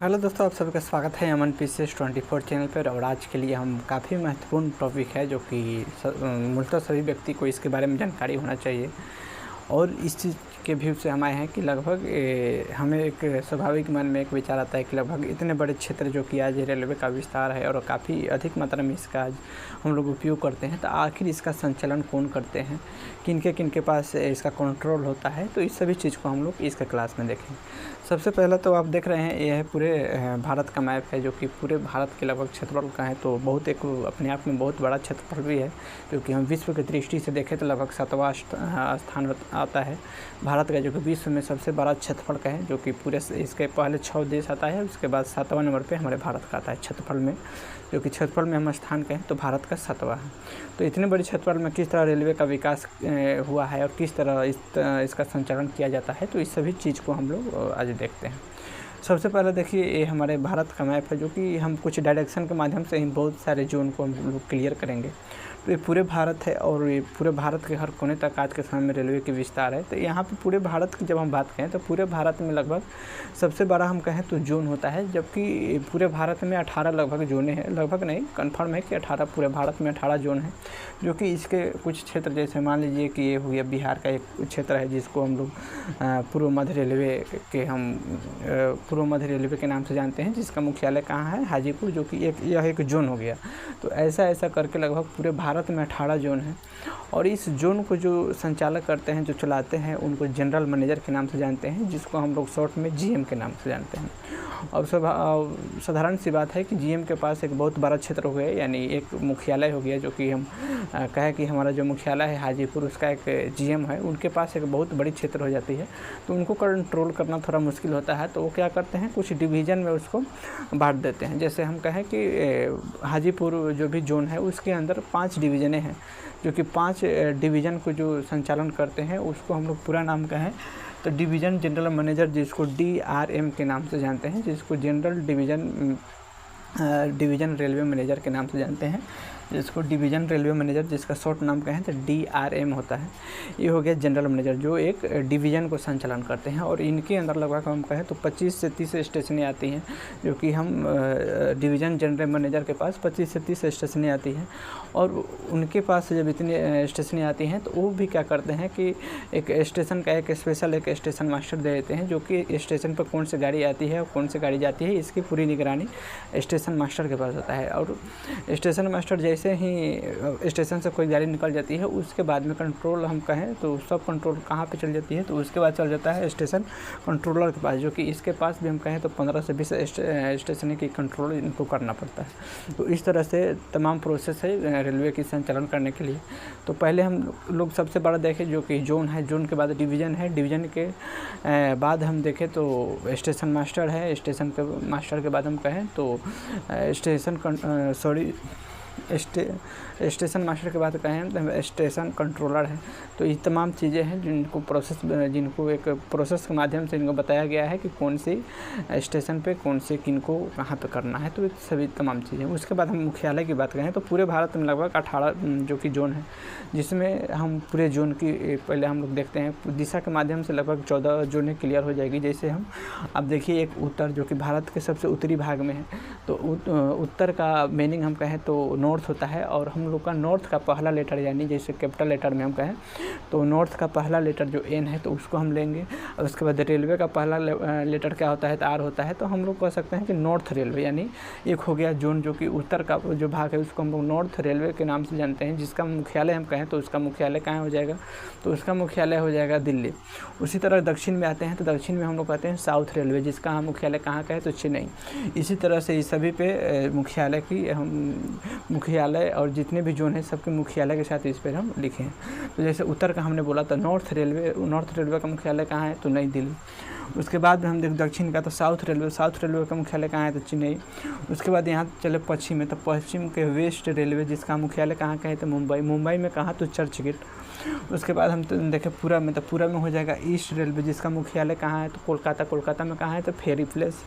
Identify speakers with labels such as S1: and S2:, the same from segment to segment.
S1: Hello दोस्तों, आप सभी का स्वागत है अमन पीसीएस 24 चैनल पर। और आज के लिए हम काफ़ी महत्वपूर्ण टॉपिक है जो कि मूलतः सभी व्यक्ति को इसके बारे में जानकारी होना चाहिए। और इस चीज़ के व्यू से हम आए हैं कि लगभग हमें एक स्वाभाविक मन में एक विचार आता है कि लगभग इतने बड़े क्षेत्र जो कि आज रेलवे का विस्तार है और काफ़ी अधिक मात्रा में इसका आज हम लोग उपयोग करते हैं, तो आखिर इसका संचालन कौन करते हैं, किनके पास इसका कंट्रोल होता है। तो इस सभी चीज़ को हम लोग इसके क्लास में देखेंगे। सबसे पहला तो आप देख रहे हैं, यह पूरे भारत का मैप है जो कि पूरे भारत के लगभग क्षेत्रफल का है। तो बहुत एक अपने आप में बहुत बड़ा क्षेत्रफल भी है, क्योंकि हम विश्व की दृष्टि से देखें तो लगभग 7वां स्थान आता है भारत का, जो कि विश्व में सबसे बड़ा क्षेत्रफल का है। जो कि पूरे इसके पहले 6 देश आता है, उसके बाद 7वां नंबर पे हमारे भारत का आता है क्षेत्रफल में। जो कि क्षेत्रफल में हम स्थान कहें तो भारत का 7वां है। तो इतने बड़े क्षेत्रफल में किस तरह रेलवे का विकास हुआ है और किस तरह इसका संचालन किया जाता है, तो इस सभी चीज़ को हम लोग आज देखते हैं। सबसे पहले देखिए, ये हमारे भारत का मैप है जो कि हम कुछ डायरेक्शन के माध्यम से ही बहुत सारे जोन को हम लोग क्लियर करेंगे। तो ये पूरे भारत है और ये पूरे भारत के हर कोने तक आज के समय में रेलवे की विस्तार है। तो यहाँ पे पूरे भारत की जब हम बात करें तो पूरे भारत में लगभग सबसे बड़ा हम कहें तो जोन होता है, जबकि पूरे भारत में 18 लगभग जोने हैं। लगभग नहीं, कन्फर्म है कि 18 पूरे भारत में 18 जोन हैं। जो कि इसके कुछ क्षेत्र, जैसे मान लीजिए कि ये हो गया बिहार का एक क्षेत्र है जिसको हम लोग पूर्व मध्य रेलवे के नाम से जानते हैं, जिसका मुख्यालय कहाँ है, हाजीपुर, जो कि यह एक जोन हो गया। तो ऐसा करके लगभग पूरे भारत में 18 जोन हैं। और इस जोन को जो संचालक करते हैं, जो चलाते हैं, उनको जनरल मैनेजर के नाम से जानते हैं, जिसको हम लोग शॉर्ट में जीएम के नाम से जानते हैं। और साधारण सी बात है कि जीएम के पास एक बहुत बड़ा क्षेत्र हो गया, यानी एक मुख्यालय हो गया। जो कि हम कहें कि हमारा जो मुख्यालय है हाजीपुर, उसका एक जीएम है, उनके पास एक बहुत बड़ी क्षेत्र हो जाती है। तो उनको कंट्रोल करना थोड़ा मुश्किल होता है। तो वो क्या करते हैं, कुछ डिवीज़न में उसको बांट देते हैं। जैसे हम कहें कि हाजीपुर जो भी जोन है उसके अंदर 5 डिवीज़नें हैं, जो कि 5 डिवीज़न को जो संचालन करते हैं उसको हम लोग पूरा नाम कहें तो डिवीज़न जनरल मैनेजर, जिसको DRM के नाम से जानते हैं, जिसको जनरल डिवीज़न रेलवे मैनेजर के नाम से जानते हैं, जिसको डिवीज़न रेलवे मैनेजर, जिसका शॉर्ट नाम कहें तो DRM होता है। ये हो गया जनरल मैनेजर, जो एक डिवीज़न को संचालन करते हैं। और इनके अंदर लगभग हम कहें तो 25 से 30 स्टेशनें आती हैं, जो कि हम डिवीज़न जनरल मैनेजर के पास 25 से 30 स्टेशनें आती हैं। और उनके पास जब इतनी स्टेशनें आती हैं तो वो भी क्या करते हैं कि एक स्टेशन का एक स्टेशन मास्टर दे देते हैं, जो कि स्टेशन पर कौन सी गाड़ी आती है और कौन सी गाड़ी जाती है, इसकी पूरी निगरानी स्टेशन मास्टर के पास होता है। और स्टेशन मास्टर जैसे ही स्टेशन से कोई गाड़ी निकल जाती है, उसके बाद में कंट्रोल हम कहें तो सब कंट्रोल कहाँ पे चल जाती है, तो उसके बाद चल जाता है स्टेशन कंट्रोलर के पास, जो कि इसके पास भी हम कहें तो 15 से 20 स्टेशन की कंट्रोल इनको करना पड़ता है। तो इस तरह से तमाम प्रोसेस है रेलवे की संचालन करने के लिए। तो पहले हम लोग सबसे बड़ा देखें जो कि जोन है, जोन के बाद डिवीज़न है, डिवीज़न के बाद हम देखें तो स्टेशन मास्टर है, स्टेशन के मास्टर के बाद हम कहें तो स्टेशन मास्टर के बाद कहें तो स्टेशन कंट्रोलर है। तो ये तमाम चीज़ें हैं जिनको एक प्रोसेस के माध्यम से इनको बताया गया है कि कौन सी स्टेशन पे कौन से किनको कहाँ पे करना है। तो ये सभी तमाम चीज़ें। उसके बाद हम मुख्यालय की बात करें तो पूरे भारत में लगभग 18 जो कि जोन है, जिसमें हम पूरे जोन की पहले हम लोग देखते हैं दिशा के माध्यम से लगभग 14 जोनें क्लियर हो जाएगी। जैसे हम अब देखिए, एक उत्तर जो कि भारत के सबसे उत्तरी भाग में है, तो उत्तर का मीनिंग हम कहें तो नॉर्थ होता है। और हम लोग का नॉर्थ का पहला लेटर, यानी जैसे कैपिटल लेटर में हम कहें तो नॉर्थ का पहला लेटर जो N है तो उसको हम लेंगे। और उसके बाद रेलवे का पहला लेटर क्या होता है तो R होता है। तो हम लोग कह सकते हैं कि नॉर्थ रेलवे, यानी एक हो गया जोन जो कि उत्तर का जो भाग है उसको हम लोग नॉर्थ रेलवे के नाम से जानते हैं। जिसका मुख्यालय हम कहें तो उसका मुख्यालय कहाँ हो जाएगा, तो उसका मुख्यालय हो जाएगा दिल्ली। उसी तरह दक्षिण में आते हैं तो दक्षिण में हम लोग कहते हैं साउथ रेलवे, जिसका मुख्यालय कहाँ का है तो चेन्नई। इसी तरह से इस सभी पे मुख्यालय की हम मुख्यालय और जितने भी जोन हैं सबके मुख्यालय के साथ इस पर हम लिखे हैं। तो जैसे उत्तर का हमने बोला तो नॉर्थ रेलवे का मुख्यालय कहाँ है तो नई दिल्ली। उसके बाद में हम देख दक्षिण का तो साउथ रेलवे का मुख्यालय कहाँ है तो चेन्नई। उसके बाद यहाँ चले पश्चिम में तो पश्चिम के वेस्ट रेलवे, जिसका मुख्यालय कहाँ का है तो मुंबई में कहाँ तो चर्च गेट। उसके बाद हम देखें पूरा में हो जाएगा ईस्ट रेलवे, जिसका मुख्यालय कहाँ है तो कोलकाता में कहाँ है तो फेरी प्लेस।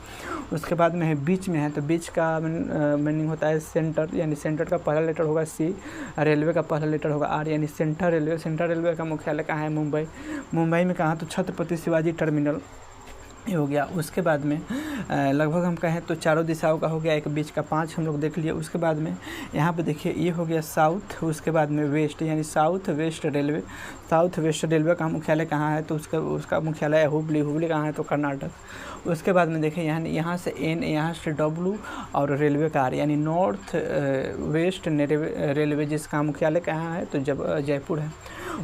S1: उसके बाद में है बीच में है तो बीच का मीनिंग होता है सेंटर, यानी सेंटर का पहला लेटर होगा C, रेलवे का पहला लेटर होगा R, यानी सेंट्रल रेलवे का मुख्यालय कहाँ है मुंबई में कहाँ तो छत्रपति शिवाजी टर्मिनल। ये हो गया। उसके बाद में लगभग हम कहें तो चारों दिशाओं का हो गया, एक बीच का 5 हम लोग देख लिए। उसके बाद में यहाँ पे देखिए ये हो गया साउथ, उसके बाद में वेस्ट यानी south west railway. South west railway का मुख्यालय कहाँ है, तो उसका मुख्यालय हुबली। हुबली कहाँ है, तो कर्नाटक। उसके बाद में देखिए यहाँ से एन, यहाँ से डब्लू और रेलवे का आर यानी नॉर्थ वेस्ट रेलवे, जिसका मुख्यालय कहाँ है, तो जयपुर है।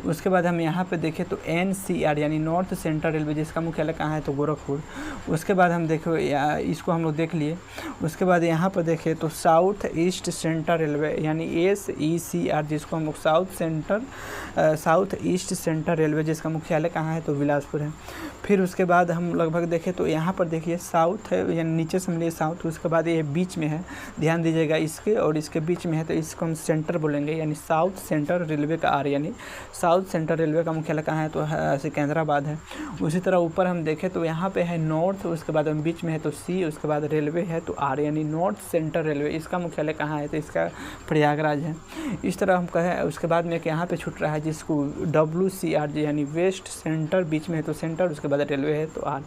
S1: उसके बाद हम यहाँ पे देखें तो NCR यानी नॉर्थ सेंट्रल रेलवे, जिसका मुख्यालय कहाँ है, तो गोरखपुर। उसके बाद हम देखो इसको हम लोग देख लिए। उसके बाद यहाँ पर देखें तो साउथ ईस्ट सेंट्रल रेलवे यानी SECR, जिसको हम लोग साउथ ईस्ट सेंट्रल रेलवे, जिसका मुख्यालय कहाँ है, तो बिलासपुर है। फिर उसके बाद हम लगभग देखें तो यहाँ पर देखिए साउथ है यानी नीचे से मिलिए साउथ। उसके बाद ये बीच में है, ध्यान दीजिएगा इसके और इसके बीच में है, तो इसको हम सेंटर बोलेंगे यानी साउथ सेंट्रल रेलवे का आर यानी साउथ सेंट्रल रेलवे का मुख्यालय कहाँ है, तो सिकंदराबाद है। उसी तरह ऊपर हम देखें तो यहाँ पे है नॉर्थ, उसके बाद हम बीच में है तो C, उसके बाद रेलवे है तो R यानी नॉर्थ सेंट्रल रेलवे। इसका मुख्यालय कहाँ है, तो इसका प्रयागराज है। इस तरह हम कहें। उसके बाद में यहाँ पे छूट रहा है जिसको WCR यानी वेस्ट सेंटर, बीच में है तो सेंटर, उसके बाद रेलवे है तो R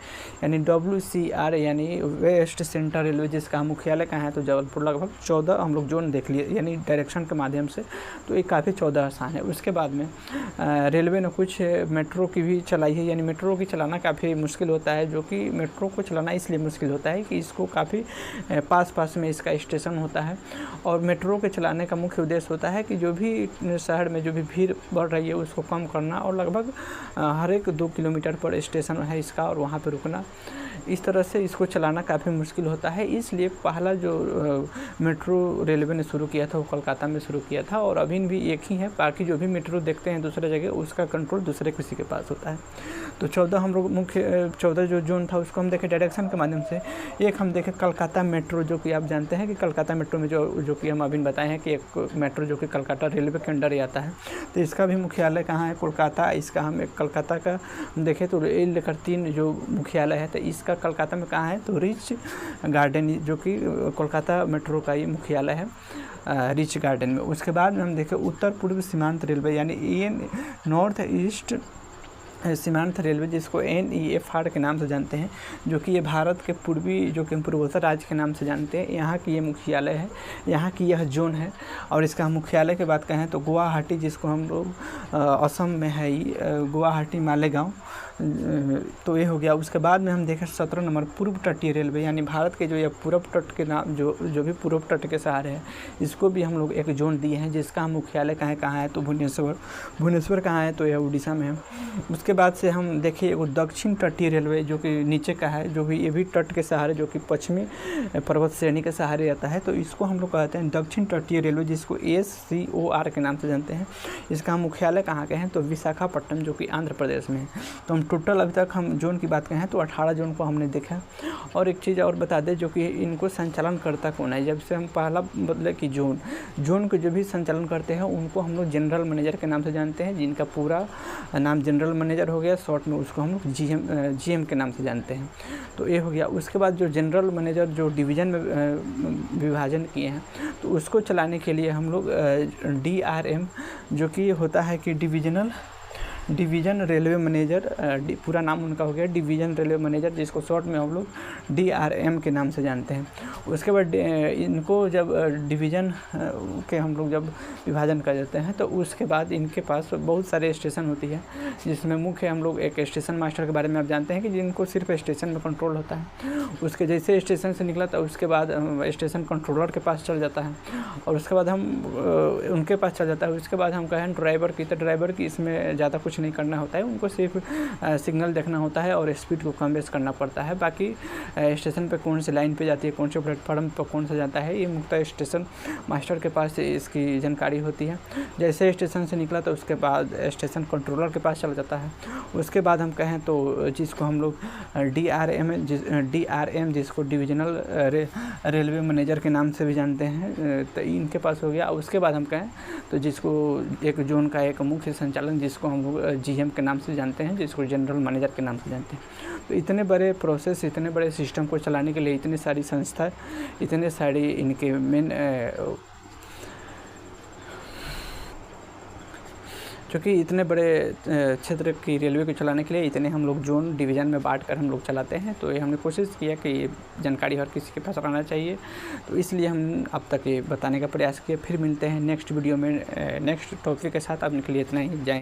S1: यानी WCR यानी वेस्ट सेंट्रल रेलवे, जिसका मुख्यालय कहाँ है, तो जबलपुर। लगभग 14 हम लोग जोन देख लिए यानी डायरेक्शन के माध्यम से, तो ये काफ़ी 14 आसान है। उसके बाद में रेलवे ने कुछ मेट्रो की भी चलाई है, यानी मेट्रो की चलाना काफ़ी मुश्किल होता है, जो कि मेट्रो को चलाना इसलिए मुश्किल होता है कि इसको काफ़ी पास में इसका स्टेशन होता है। और मेट्रो के चलाने का मुख्य उद्देश्य होता है कि जो भी शहर में जो भी भीड़ बढ़ रही है उसको कम करना, और लगभग हर एक 2 किलोमीटर पर स्टेशन है इसका और वहाँ पर रुकना। इस तरह से इसको चलाना काफ़ी मुश्किल होता है। इसलिए पहला जो मेट्रो रेलवे ने शुरू किया था वो कोलकाता में शुरू किया था, और अभी भी एक ही है। बाकी जो भी मेट्रो देखते हैं दूसरे जगह, उसका कंट्रोल दूसरे किसी के पास होता है। तो 14 हम लोग मुख्य 14 जो जोन था उसको हम देखें डायरेक्शन के माध्यम से। एक हम देखें कलकत्ता मेट्रो, जो कि आप जानते हैं कि कलकत्ता मेट्रो में जो कि हम अभी बताए हैं कि एक मेट्रो जो कि कलकत्ता रेलवे के अंडर ही आता है, तो इसका भी मुख्यालय कहाँ है, कोलकाता। इसका हम एक कलकत्ता का देखें तो लेकर 3 जो मुख्यालय है, तो इसका कलकत्ता में कहाँ है, तो रिच गार्डन, जो कि कोलकाता मेट्रो का ये मुख्यालय है रिच गार्डन में। उसके बाद में हम देखें उत्तर पूर्व सीमांत रेलवे यानी नॉर्थ ईस्ट सीमांत रेलवे, जिसको NEFR के नाम से जानते हैं, जो कि ये भारत के पूर्वी जो कि पूर्वोत्तर राज्य के नाम से जानते हैं। यहाँ की ये मुख्यालय है, यहाँ की यह जोन है। और इसका मुख्यालय की बात कहें तो गुवाहाटी, जिसको हम लोग असम में है गुवाहाटी मालेगांव, तो ये हो गया। उसके बाद में हम देखें 17 नंबर पूर्व तटीय रेलवे यानी भारत के जो ये पूर्व तट के नाम जो भी पूर्व तट के सहारे है, इसको भी हम लोग एक जोन दिए हैं, जिसका मुख्यालय कहाँ है, तो भुवनेश्वर कहाँ है, तो यह उड़ीसा में है। उसके बाद से हम देखिए वो दक्षिण तटीय रेलवे, जो कि नीचे का है, जो भी ये भी तट के सहारे, जो कि पश्चिमी पर्वत श्रेणी के सहारे रहता है, तो इसको हम लोग कहते हैं दक्षिण तटीय रेलवे, जिसको SCOR के नाम से जानते हैं। इसका मुख्यालय कहाँ के हैं, तो विशाखापट्टनम, जो कि आंध्र प्रदेश में है। तो हम टोटल अभी तक हम जोन की बात करें तो 18 जोन को हमने देखा। और एक चीज़ और बता दें, जो कि इनको संचालन करता कौन है। जब से हम पहला बदले कि जोन को जो भी संचालन करते हैं उनको हम लोग जनरल मैनेजर के नाम से जानते हैं, जिनका पूरा नाम जनरल मैनेजर हो गया, शॉर्ट में उसको हम लोग GM के नाम से जानते हैं। तो ये हो गया। उसके बाद जो जनरल मैनेजर जो डिवीज़न में विभाजन किए हैं, तो उसको चलाने के लिए हम लोग DRM, जो कि होता है कि डिवीज़न रेलवे मैनेजर, पूरा नाम उनका हो गया डिवीज़न रेलवे मैनेजर, जिसको शॉर्ट में हम लोग DRM के नाम से जानते हैं। उसके बाद इनको जब डिवीज़न के हम लोग जब विभाजन कर देते हैं, तो उसके बाद इनके पास बहुत सारे स्टेशन होती है, जिसमें मुख्य हम लोग एक स्टेशन मास्टर के बारे में आप जानते हैं कि जिनको सिर्फ स्टेशन में कंट्रोल होता है। उसके जैसे स्टेशन से निकला तो उसके बाद स्टेशन कंट्रोलर के पास चल जाता है, और उसके बाद हम उनके पास चल जाता है। उसके बाद हम कहें ड्राइवर की, तो ड्राइवर की इसमें ज़्यादा कुछ नहीं करना होता है, उनको सिर्फ सिग्नल देखना होता है और स्पीड को कम बेस करना पड़ता है। बाकी स्टेशन पे कौन सी लाइन पे जाती है, कौन से प्लेटफॉर्म पर कौन सा जाता है, ये मुख्यतः स्टेशन मास्टर के पास इसकी जानकारी होती है। जैसे स्टेशन से निकला तो उसके बाद स्टेशन कंट्रोलर के पास चला जाता है। उसके बाद हम कहें तो जिसको हम लोग DRM जिसको डिविजनल रेलवे मैनेजर के नाम से भी जानते हैं, तो इनके पास हो गया। उसके बाद हम कहें तो जिसको एक जोन का एक मुख्य संचालन, जिसको हम लोग GM के नाम से जानते हैं, जिसको जनरल मैनेजर के नाम से जानते हैं। तो इतने बड़े प्रोसेस, इतने बड़े सिस्टम को चलाने के लिए इतनी सारी संस्था, इतने सारी इनके मेन क्योंकि इतने बड़े क्षेत्र की रेलवे को चलाने के लिए इतने हम लोग जोन डिवीज़न में बाँट कर हम लोग चलाते हैं, तो ये हमने कोशिश किया कि ये जानकारी हर किसी के पास रहना चाहिए, तो इसलिए हम अब तक ये बताने का प्रयास किया। फिर मिलते हैं नेक्स्ट वीडियो में नेक्स्ट टॉपिक के साथ। अब के लिए इतना ही, जय हिंद।